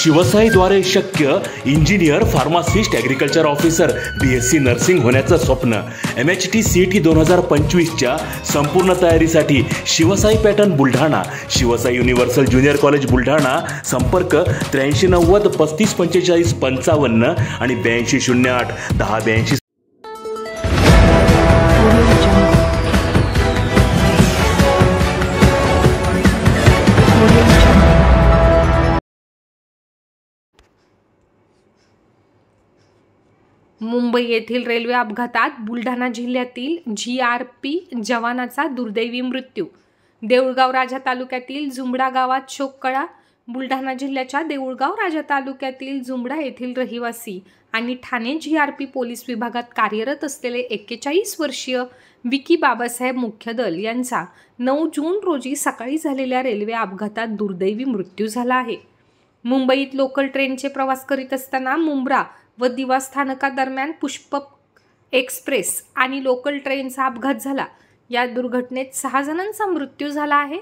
शिवसाईद्वारे शक्य engineer, pharmacist, agriculture officer, BSc nursing होण्याचं स्वप्न MHT CET 2025च्या संपूर्ण तयारीसाठी Shivsai pattern Buldhana, Shivsai universal junior college Buldhana. संपर्क 8390 3545 55 आणि 8208 1082. मुंबई येथील रेल्वे अपघातात बुलढाणा जिल्ह्यातील GRP जवानाचा दुर्दैवी मृत्यू. देऊळगाव राजा तालुक्यातील जुंबडा गावात शोककळा. बुलढाणा जिल्ह्याच्या देऊळगाव राजा तालुक्यातील जुंबडा येथील रहिवासी आणि ठाणे GRP पोलीस विभागात कार्यरत असलेले 41 वर्षीय विकी बाबासाहेब मुख्यदल यांचा 9 जून रोजी सकाळी झालेल्या रेल्वे अपघातात दुर्दैवी मृत्यू झाला आहे. मुंबईत लोकल ट्रेनचे प्रवास करीत असताना मुंब्रा व दिवा स्थानकादरम्यान पुष्पक एक्सप्रेस आणि लोकल ट्रेनचा अपघात झाला. या दुर्घटनेत 6 जणांचा मृत्यू झाला आहे.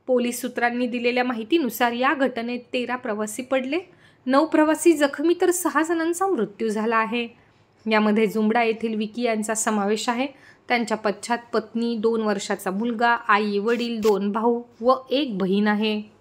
पोलीस सूत्रांनी दिलेल्या माहितीनुसार या घटनेत 13 प्रवासी पडले, 9 प्रवासी जखमी तर 6 जणांचा मृत्यू झाला आहे. यामध्ये जुंबडा येथील विकी यांचा समावेश आहे. त्यांच्या पश्चात पत्नी, 2 वर्षाचा मुलगा, आई, वडील, 2 भाऊ व 1 बहीण आहे.